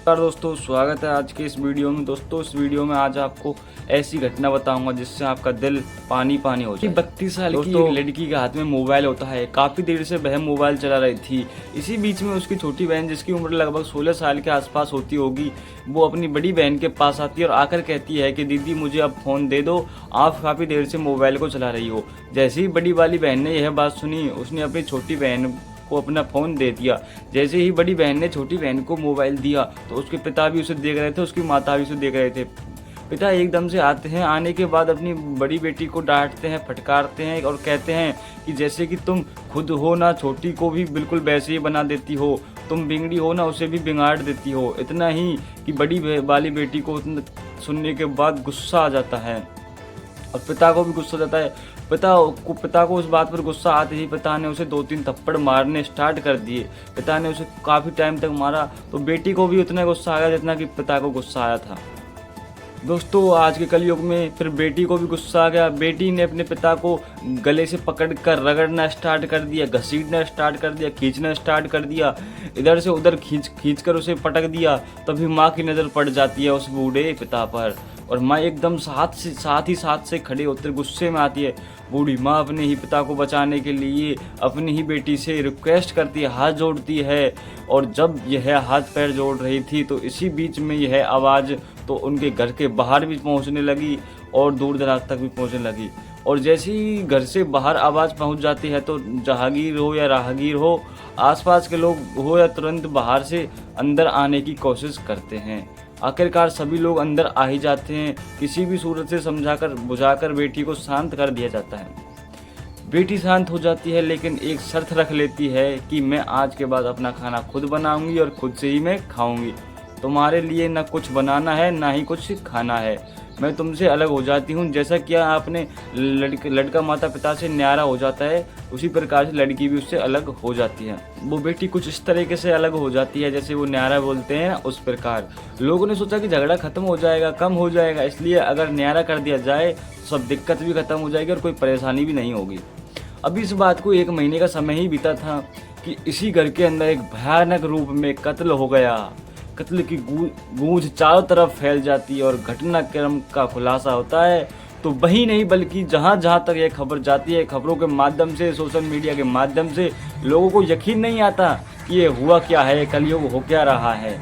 नमस्कार दोस्तों, स्वागत है आज के इस वीडियो में। दोस्तों इस वीडियो में आज आपको ऐसी घटना बताऊंगा जिससे आपका दिल पानी पानी हो जाए। 32 साल की एक लड़की के हाथ में मोबाइल होता है। काफ़ी देर से वह मोबाइल चला रही थी। इसी बीच में उसकी छोटी बहन, जिसकी उम्र लगभग 16 साल के आसपास होती होगी, वो अपनी बड़ी बहन के पास आती है और आकर कहती है कि दीदी मुझे अब फ़ोन दे दो, आप काफ़ी देर से मोबाइल को चला रही हो। जैसे ही बड़ी वाली बहन ने यह बात सुनी, उसने अपनी छोटी बहन को अपना फ़ोन दे दिया। जैसे ही बड़ी बहन ने छोटी बहन को मोबाइल दिया तो उसके पिता भी उसे देख रहे थे, उसकी माता भी उसे देख रहे थे। पिता एकदम से आते हैं। आने के बाद अपनी बड़ी बेटी को डांटते हैं, फटकारते हैं और कहते हैं कि जैसे कि तुम खुद हो ना, छोटी को भी बिल्कुल वैसे ही बना देती हो, तुम बिगड़ी हो ना, उसे भी बिगाड़ देती हो। इतना ही कि बड़ी वाली बेटी को सुनने के बाद गुस्सा आ जाता है और पिता को भी गुस्सा जाता है। पिता को उस बात पर गुस्सा आते ही पिता ने उसे 2-3 थप्पड़ मारने स्टार्ट कर दिए। पिता ने उसे काफ़ी टाइम तक मारा तो बेटी को भी उतना गुस्सा आ गया जितना कि पिता को गुस्सा आया था। दोस्तों आज के कलयुग में फिर बेटी को भी गुस्सा आ गया। बेटी ने अपने पिता को गले से पकड़कर रगड़ना स्टार्ट कर दिया, घसीटना स्टार्ट कर दिया, खींचना स्टार्ट कर दिया, इधर से उधर खींच कर उसे पटक दिया। तभी माँ की नज़र पड़ जाती है उस बूढ़े पिता पर और माँ एकदम साथ से खड़े होते गुस्से में आती है। बूढ़ी माँ अपने ही पिता को बचाने के लिए अपनी ही बेटी से रिक्वेस्ट करती है, हाथ जोड़ती है। और जब यह हाथ पैर जोड़ रही थी तो इसी बीच में यह आवाज़ तो उनके घर के बाहर भी पहुंचने लगी और दूर दराज तक भी पहुंचने लगी। और जैसे ही घर से बाहर आवाज़ पहुंच जाती है तो जहांगीर हो या राहगीर हो, आसपास के लोग हो या तुरंत बाहर से अंदर आने की कोशिश करते हैं। आखिरकार सभी लोग अंदर आ ही जाते हैं। किसी भी सूरत से समझाकर बुझाकर बेटी को शांत कर दिया जाता है। बेटी शांत हो जाती है, लेकिन एक शर्त रख लेती है कि मैं आज के बाद अपना खाना खुद बनाऊंगी और खुद से ही मैं खाऊंगी। तुम्हारे लिए ना कुछ बनाना है ना ही कुछ खाना है। मैं तुमसे अलग हो जाती हूँ। जैसा कि आपने लड़का माता पिता से न्यारा हो जाता है, उसी प्रकार से लड़की भी उससे अलग हो जाती है। वो बेटी कुछ इस तरीके से अलग हो जाती है जैसे वो न्यारा बोलते हैं ना, उस प्रकार। लोगों ने सोचा कि झगड़ा खत्म हो जाएगा, कम हो जाएगा, इसलिए अगर न्यारा कर दिया जाए तो सब दिक्कत भी खत्म हो जाएगी और कोई परेशानी भी नहीं होगी। अभी इस बात को 1 महीने का समय ही बीता था कि इसी घर के अंदर एक भयानक रूप में कत्ल हो गया। कत्ल की गूंज चारों तरफ फैल जाती है और घटनाक्रम का खुलासा होता है। तो वही नहीं बल्कि जहाँ तक यह खबर जाती है, खबरों के माध्यम से, सोशल मीडिया के माध्यम से, लोगों को यकीन नहीं आता कि ये हुआ क्या है, कलयुग हो क्या रहा है।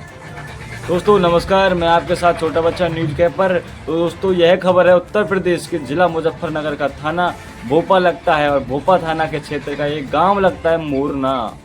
दोस्तों नमस्कार, मैं आपके साथ छोटा बच्चा न्यूज कैपर। तो दोस्तों यह खबर है उत्तर प्रदेश के जिला मुजफ्फरनगर का थाना भोपा लगता है और भोपा थाना के क्षेत्र का एक गाँव लगता है मोरना।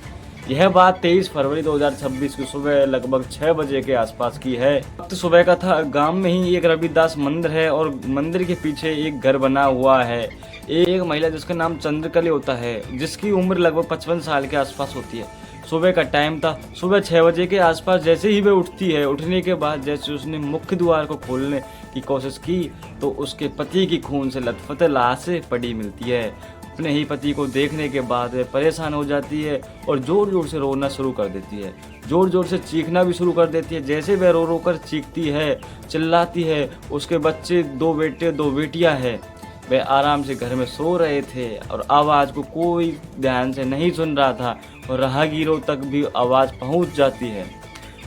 यह बात 23 फरवरी 2026 की सुबह लगभग 6 बजे के आसपास की है। वक्त सुबह का था। गांव में ही एक रविदास मंदिर है और मंदिर के पीछे एक घर बना हुआ है। एक महिला जिसका नाम चंद्रकली होता है, जिसकी उम्र लगभग 55 साल के आसपास होती है। सुबह का टाइम था। सुबह 6 बजे के आसपास जैसे ही वह उठती है, उठने के बाद जैसे उसने मुख्य द्वार को खोलने की कोशिश की तो उसके पति की खून से लथपथ लाश पड़ी मिलती है। अपने ही पति को देखने के बाद वह परेशान हो जाती है और जोर जोर से रोना शुरू कर देती है। जोर जोर से चीखना भी शुरू कर देती है। जैसे वह रो रो कर चीखती है, चिल्लाती है, उसके बच्चे 2 बेटे 2 बेटियां हैं। वह आराम से घर में सो रहे थे और आवाज़ को कोई ध्यान से नहीं सुन रहा था और राहगीरों तक भी आवाज़ पहुंच जाती है।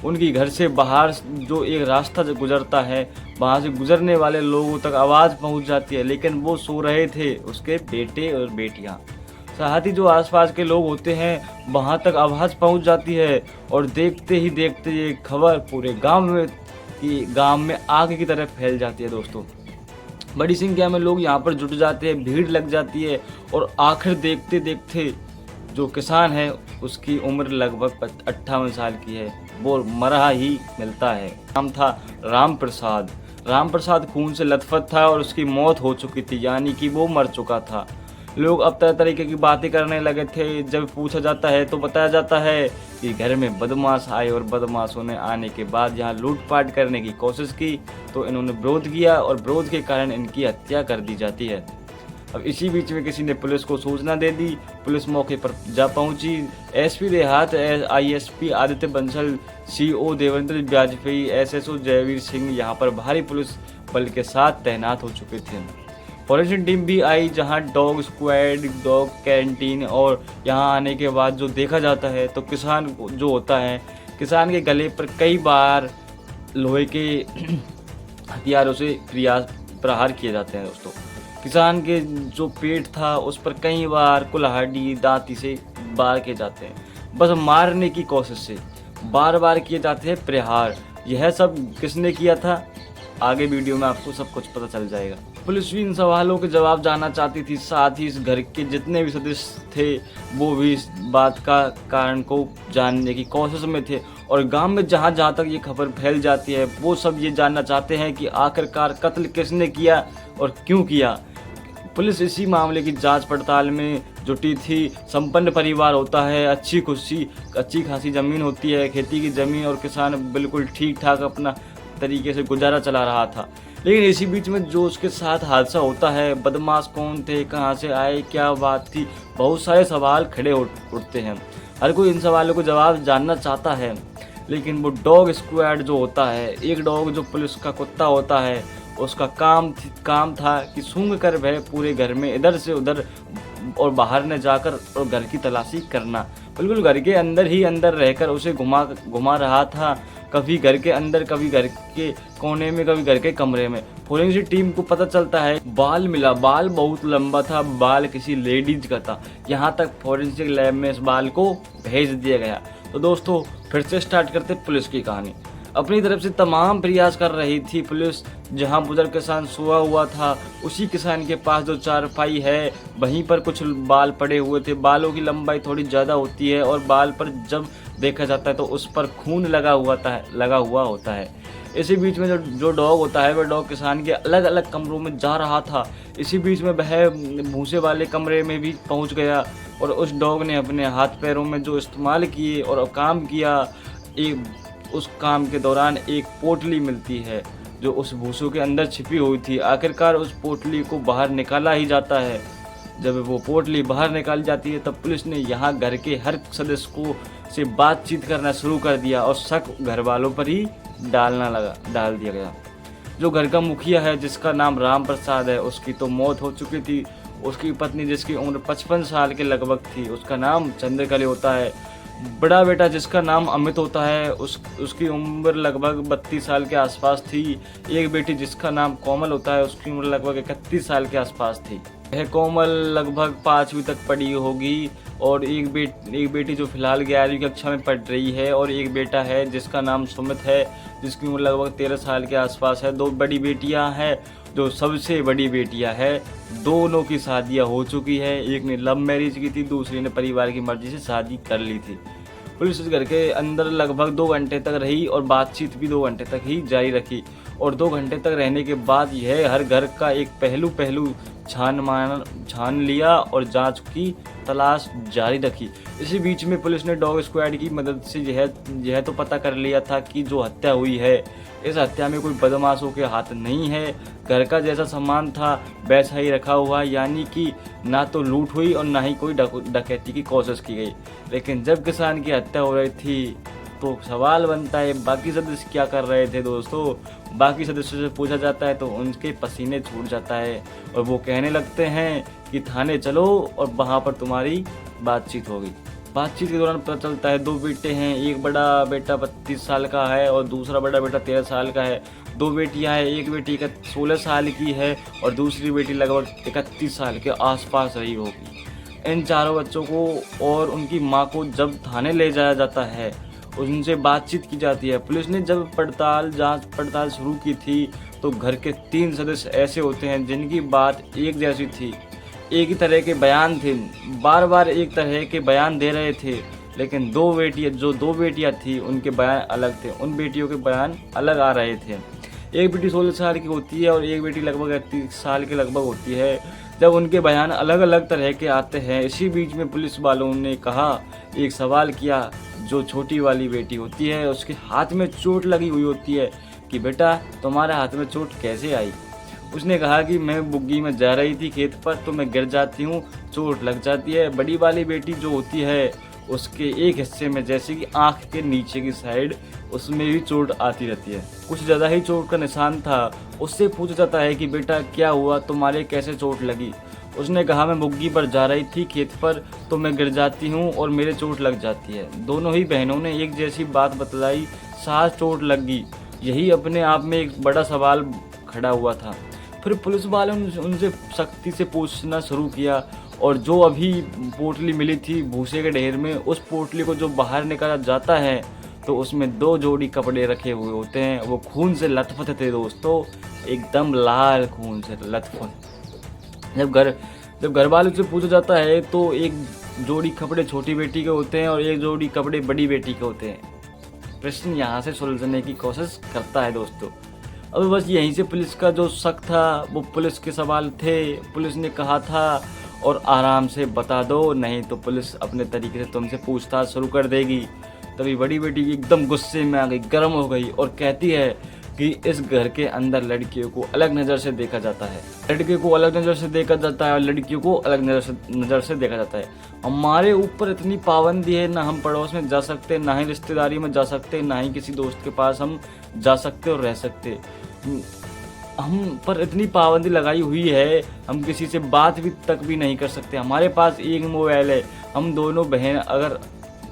उनकी घर से बाहर जो एक रास्ता जो गुजरता है, वहाँ से गुजरने वाले लोगों तक आवाज़ पहुँच जाती है, लेकिन वो सो रहे थे, उसके बेटे और बेटियाँ। साथ ही जो आसपास के लोग होते हैं वहाँ तक आवाज़ पहुँच जाती है और देखते ही देखते ये खबर पूरे गांव में आग की तरह फैल जाती है। दोस्तों बड़ी संख्या में लोग यहाँ पर जुट जाते हैं, भीड़ लग जाती है और आखिर देखते देखते जो किसान है उसकी उम्र लगभग 58 साल की है, वो मरा ही मिलता है। नाम था राम प्रसाद। राम प्रसाद खून से लथपथ था और उसकी मौत हो चुकी थी, यानी कि वो मर चुका था। लोग अब तरह तरीके की बातें करने लगे थे। जब पूछा जाता है तो बताया जाता है कि घर में बदमाश आए और बदमाशों ने आने के बाद यहाँ लूटपाट करने की कोशिश की तो इन्होंने विरोध किया और विरोध के कारण इनकी हत्या कर दी जाती है। अब इसी बीच में किसी ने पुलिस को सूचना दे दी। पुलिस मौके पर जा पहुंची। एसपी देहात, ISP Aditya Bansal, CO Devendra Vajpayee, SSO Jaiveer Singh यहाँ पर भारी पुलिस बल के साथ तैनात हो चुके थे। फॉरेंसिक टीम भी आई, जहां डॉग स्क्वाड, डॉग कैंटीन, और यहाँ आने के बाद जो देखा जाता है तो किसान जो होता है, किसान के गले पर कई बार लोहे के हथियारों से प्रहार किए जाते हैं दोस्तों। किसान के जो पेट था उस पर कई बार कुल्हाड़ी दांती से वार किए जाते हैं, बस मारने की कोशिश से बार बार किए जाते हैं प्रहार। यह सब किसने किया था, आगे वीडियो में आपको सब कुछ पता चल जाएगा। पुलिस भी इन सवालों के जवाब जानना चाहती थी, साथ ही इस घर के जितने भी सदस्य थे वो भी इस बात का कारण को जानने की कोशिश में थे। और गांव में जहां जहां तक ये खबर फैल जाती है वो सब ये जानना चाहते हैं कि आखिरकार कत्ल किसने किया और क्यों किया। पुलिस इसी मामले की जांच पड़ताल में जुटी थी। संपन्न परिवार होता है, अच्छी खासी ज़मीन होती है, खेती की ज़मीन, और किसान बिल्कुल ठीक ठाक अपना तरीके से गुजारा चला रहा था। लेकिन इसी बीच में जो उसके साथ हादसा होता है, बदमाश कौन थे, कहां से आए, क्या बात थी, बहुत सारे सवाल खड़े उठते हैं। हर कोई इन सवालों को जवाब जानना चाहता है। लेकिन वो डॉग स्क्वाड जो होता है, एक डॉग जो पुलिस का कुत्ता होता है, उसका काम था कि सूंघ कर वह पूरे घर में इधर से उधर और बाहर न जाकर और घर की तलाशी करना। बिल्कुल घर के अंदर ही अंदर रहकर उसे घुमा रहा था, कभी घर के अंदर, कभी घर के कोने में, कभी घर के कमरे में। फोरेंसिक टीम को पता चलता है बाल मिला, बाल बहुत लंबा था, बाल किसी लेडीज का था। यहाँ तक फोरेंसिक लैब में इस बाल को भेज दिया गया। तो दोस्तों फिर से स्टार्ट करते पुलिस की कहानी। अपनी तरफ से तमाम प्रयास कर रही थी पुलिस। जहां बुजुर्ग किसान सोया हुआ था उसी किसान के पास जो चारपाई है वहीं पर कुछ बाल पड़े हुए थे। बालों की लंबाई थोड़ी ज़्यादा होती है और बाल पर जब देखा जाता है तो उस पर खून लगा हुआ होता है। इसी बीच में जो डॉग होता है वह डॉग किसान के अलग अलग कमरों में जा रहा था। इसी बीच में वह भूसे वाले कमरे में भी पहुंच गया और उस डॉग ने अपने हाथ पैरों में जो इस्तेमाल किए और काम किया, उस काम के दौरान एक पोटली मिलती है जो उस भूसों के अंदर छिपी हुई थी। आखिरकार उस पोटली को बाहर निकाला ही जाता है। जब वो पोटली बाहर निकाली जाती है तब पुलिस ने यहाँ घर के हर सदस्य से बातचीत करना शुरू कर दिया और शक घर वालों पर ही डाल दिया गया। जो घर का मुखिया है जिसका नाम राम प्रसाद है, उसकी तो मौत हो चुकी थी। उसकी पत्नी जिसकी उम्र 55 साल के लगभग थी, उसका नाम चंद्रकली होता है। बड़ा बेटा जिसका नाम अमित होता है, उसकी उम्र लगभग 32 साल के आसपास थी। एक बेटी जिसका नाम कोमल होता है, उसकी उम्र लगभग 31 साल के आसपास थी। यह कोमल लगभग 5वीं तक पढ़ी होगी और एक बेटी जो फिलहाल 11वीं कक्षा में पढ़ रही है और एक बेटा है जिसका नाम सुमित है जिसकी उम्र लगभग 13 साल के आसपास है। 2 बड़ी बेटियां हैं। जो सबसे बड़ी बेटियां है दोनों की शादियां हो चुकी है। एक ने लव मैरिज की थी, दूसरी ने परिवार की मर्जी से शादी कर ली थी। पुलिस इस घर के अंदर लगभग 2 घंटे तक रही और बातचीत भी 2 घंटे तक ही जारी रखी। और 2 घंटे तक रहने के बाद यह हर घर का एक पहलू छान लिया और जांच की तलाश जारी रखी। इसी बीच में पुलिस ने डॉग स्क्वाड की मदद से यह तो पता कर लिया था कि जो हत्या हुई है इस हत्या में कोई बदमाशों के हाथ नहीं है। घर का जैसा सामान था वैसा ही रखा हुआ, यानी कि ना तो लूट हुई और ना ही कोई डकैती की कोशिश की गई। लेकिन जब किसान की हत्या हो रही थी तो सवाल बनता है बाकी सदस्य क्या कर रहे थे दोस्तों। बाकी सदस्यों से पूछा जाता है तो उनके पसीने छूट जाता है और वो कहने लगते हैं कि थाने चलो और वहाँ पर तुम्हारी बातचीत होगी। बातचीत के दौरान पता चलता है 2 बेटे हैं। एक बड़ा बेटा 32 साल का है और दूसरा बड़ा बेटा 13 साल का है। 2 बेटियां हैं। एक बेटी 16 साल की है और दूसरी बेटी लगभग 31 साल के आसपास रही होगी। इन चारों बच्चों को और उनकी मां को जब थाने ले जाया जाता है उनसे बातचीत की जाती है। पुलिस ने जब जांच पड़ताल शुरू की थी तो घर के 3 सदस्य ऐसे होते हैं जिनकी बात एक जैसी थी, एक ही तरह के बयान थे, बार बार एक तरह के बयान दे रहे थे। लेकिन 2 बेटियां थी उनके बयान अलग थे, उन बेटियों के बयान अलग आ रहे थे। एक बेटी 16 साल की होती है और एक बेटी लगभग 31 साल के लगभग होती है। जब उनके बयान अलग अलग तरह के आते हैं, इसी बीच में पुलिस वालों ने एक सवाल किया। जो छोटी वाली बेटी होती है उसके हाथ में चोट लगी हुई होती है कि बेटा तुम्हारे हाथ में चोट कैसे आई। उसने कहा कि मैं बुग्गी में जा रही थी खेत पर तो मैं गिर जाती हूँ, चोट लग जाती है। बड़ी वाली बेटी जो होती है उसके एक हिस्से में जैसे कि आँख के नीचे की साइड उसमें भी चोट आती रहती है, कुछ ज़्यादा ही चोट का निशान था। उससे पूछा जाता है कि बेटा क्या हुआ, तुम्हारे कैसे चोट लगी। उसने कहा मैं बुग्गी पर जा रही थी खेत पर तो मैं गिर जाती हूँ और मेरे चोट लग जाती है। दोनों ही बहनों ने एक जैसी बात बतलाई, सास चोट लगी यही अपने आप में एक बड़ा सवाल खड़ा हुआ था। फिर पुलिस वालों ने उनसे सख्ती से पूछना शुरू किया और जो अभी पोटली मिली थी भूसे के ढेर में, उस पोटली को जो बाहर निकाला जाता है तो उसमें 2 जोड़ी कपड़े रखे हुए होते हैं। वो खून से लथपथ थे दोस्तों, एकदम लाल खून से लथपथ। जब घर वालों से पूछा जाता है तो एक जोड़ी कपड़े छोटी बेटी के होते हैं और एक जोड़ी कपड़े बड़ी बेटी के होते हैं। प्रश्न यहाँ से सुलझने की कोशिश करता है दोस्तों। अब बस यहीं से पुलिस का जो शक था वो पुलिस के सवाल थे। पुलिस ने कहा था और आराम से बता दो, नहीं तो पुलिस अपने तरीके से तुमसे पूछताछ शुरू कर देगी। तभी बड़ी बेटी एकदम गुस्से में आ गई, गर्म हो गई और कहती है कि इस घर के अंदर लड़कियों को अलग नज़र से देखा जाता है, लड़के को अलग नज़र से देखा जाता है और लड़कियों को अलग नज़र से देखा जाता है। हमारे ऊपर इतनी पाबंदी है, ना हम पड़ोस में जा सकते, ना ही रिश्तेदारी में जा सकते, ना ही किसी दोस्त के पास हम जा सकते और रह सकते। हम पर इतनी पाबंदी लगाई हुई है, हम किसी से बात भी तक भी नहीं कर सकते। हमारे पास एक मोबाइल है, हम दोनों बहन अगर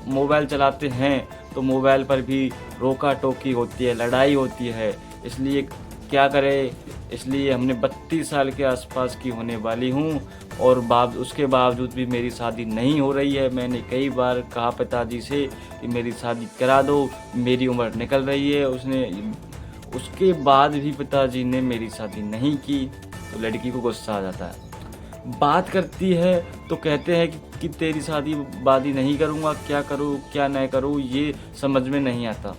मोबाइल चलाते हैं तो मोबाइल पर भी रोका टोकी होती है, लड़ाई होती है। इसलिए क्या करें, इसलिए हमने 32 साल के आसपास की होने वाली हूँ और उसके बावजूद भी मेरी शादी नहीं हो रही है। मैंने कई बार कहा पिताजी से कि मेरी शादी करा दो, मेरी उम्र निकल रही है। उसके बाद भी पिताजी ने मेरी शादी नहीं की तो लड़की को गुस्सा आ जाता है। बात करती है तो कहते हैं कि तेरी शादी वादी नहीं करूँगा, क्या करूँ क्या नहीं करूँ ये समझ में नहीं आता।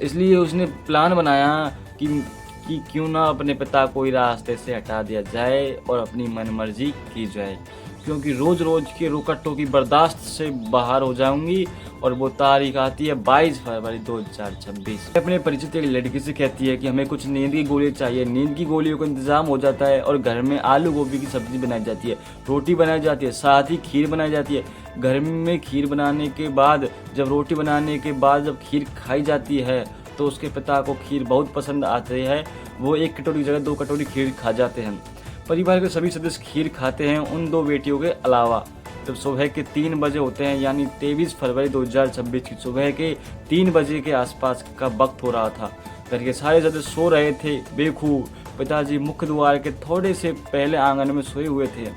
इसलिए उसने प्लान बनाया कि क्यों ना अपने पिता को ही रास्ते से हटा दिया जाए और अपनी मनमर्जी की जाए, क्योंकि रोज़ रोज़ की रोका टोकी बर्दाश्त से बाहर हो जाऊंगी। और वो तारीख आती है 22 फरवरी 2026। अपने परिचित एक लड़की से कहती है कि हमें कुछ नींद की गोली चाहिए। नींद की गोलियों का इंतजाम हो जाता है और घर में आलू गोभी की सब्जी बनाई जाती है, रोटी बनाई जाती है, साथ ही खीर बनाई जाती है। घर में खीर बनाने के बाद जब रोटी बनाने के बाद जब खीर खाई जाती है तो उसके पिता को खीर बहुत पसंद आती है। वो 1 कटोरी की जगह 2 कटोरी खीर खा जाते हैं। परिवार के सभी सदस्य खीर खाते हैं उन 2 बेटियों के अलावा। जब सुबह के 3 बजे होते हैं, यानी 23 फरवरी 2026 की सुबह के 3 बजे के आसपास का वक्त हो रहा था। घर के सारे सदस्य सो रहे थे बेखूब। पिताजी मुख्य द्वार के थोड़े से पहले आंगन में सोए हुए थे।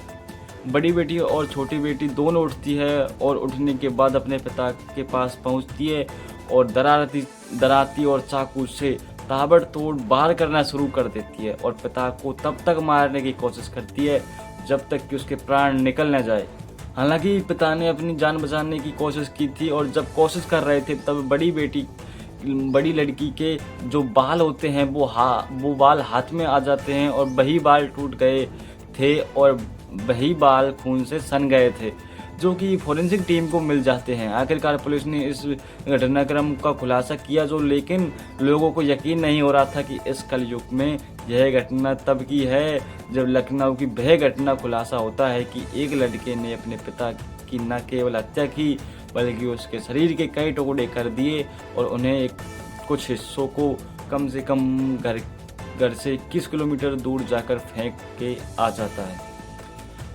बड़ी बेटी और छोटी बेटी दोनों उठती है और उठने के बाद अपने पिता के पास पहुंचती है और डराती और चाकू से ताबड़तोड़ वार करना शुरू कर देती है और पिता को तब तक मारने की कोशिश करती है जब तक कि उसके प्राण निकल न जाए। हालांकि पिता ने अपनी जान बचाने की कोशिश की थी और जब कोशिश कर रहे थे तब बड़ी लड़की के जो बाल होते हैं वो बाल हाथ में आ जाते हैं और वही बाल टूट गए थे और वही बाल खून से सन गए थे, जो कि फॉरेंसिक टीम को मिल जाते हैं। आखिरकार पुलिस ने इस घटनाक्रम का खुलासा किया, जो लेकिन लोगों को यकीन नहीं हो रहा था कि इस कलयुग में यह घटना तब की है जब लखनऊ की वह घटना खुलासा होता है कि एक लड़के ने अपने पिता की न केवल हत्या की बल्कि उसके शरीर के कई टुकड़े कर दिए और उन्हें कुछ हिस्सों को कम से कम घर से 21 किलोमीटर दूर जाकर फेंक के आ जाता है।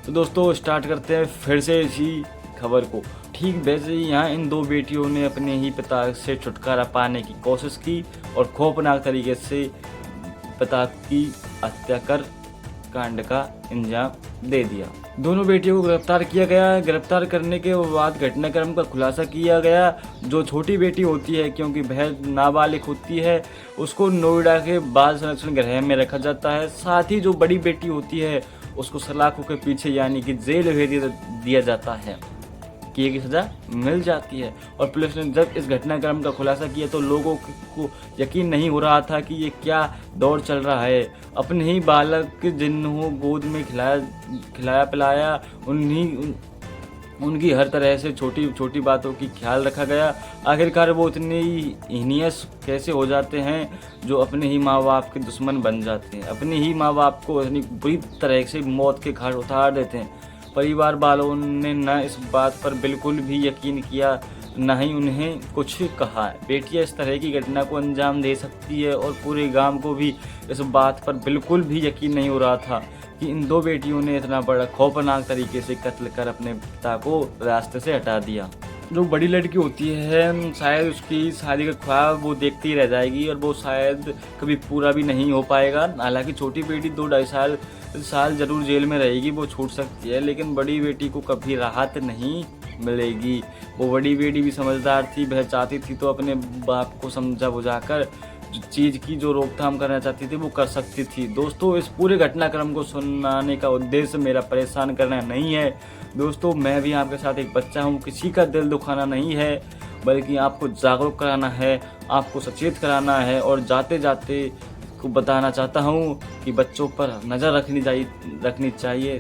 तो दोस्तों स्टार्ट करते हैं फिर से इसी खबर को। ठीक वैसे ही यहाँ इन 2 बेटियों ने अपने ही पिता से छुटकारा पाने की कोशिश की और खौफनाक तरीके से पिता की हत्या कर कांड का अंजाम दे दिया। दोनों बेटियों को गिरफ्तार किया गया। गिरफ्तार करने के बाद घटनाक्रम का खुलासा किया गया। जो छोटी बेटी होती है, क्योंकि वह नाबालिग होती है, उसको नोएडा के बाल संरक्षण गृह में रखा जाता है। साथ ही जो बड़ी बेटी होती है उसको सलाखों के पीछे यानी कि जेल भेज दिया जाता है, किए की सजा मिल जाती है। और पुलिस ने जब इस घटनाक्रम का खुलासा किया तो लोगों को यकीन नहीं हो रहा था कि ये क्या दौर चल रहा है। अपने ही बालक जिन्हों गोद में खिलाया पिलाया उनकी हर तरह से छोटी छोटी बातों की ख्याल रखा गया। आखिरकार वो इतने ही हीनियस कैसे हो जाते हैं जो अपने ही माँ बाप के दुश्मन बन जाते हैं, अपने ही माँ बाप को इतनी बुरी तरह से मौत के घाट उतार देते हैं। परिवार वालों ने न इस बात पर बिल्कुल भी यकीन किया, न ही उन्हें कुछ कहा। बेटियां इस तरह की घटना को अंजाम दे सकती है और पूरे गांव को भी इस बात पर बिल्कुल भी यकीन नहीं हो रहा था कि इन 2 बेटियों ने इतना बड़ा खौफनाक तरीके से कत्ल कर अपने पिता को रास्ते से हटा दिया। जो बड़ी लड़की होती है शायद उसकी शादी का ख्वाब वो देखती ही रह जाएगी और वो शायद कभी पूरा भी नहीं हो पाएगा। हालांकि छोटी बेटी 2-2.5 साल जरूर जेल में रहेगी, वो छूट सकती है, लेकिन बड़ी बेटी को कभी राहत नहीं मिलेगी। वो बड़ी बेटी भी समझदार थी, वह चाहती थी तो अपने बाप को समझा बुझाकर चीज़ की जो रोकथाम करना चाहती थी वो कर सकती थी। दोस्तों, इस पूरे घटनाक्रम को सुनाने का उद्देश्य मेरा परेशान करना नहीं है। दोस्तों, मैं भी आपके साथ एक बच्चा हूँ, किसी का दिल दुखाना नहीं है, बल्कि आपको जागरूक कराना है, आपको सचेत कराना है। और जाते जाते को बताना चाहता हूँ कि बच्चों पर नज़र रखनी चाहिए।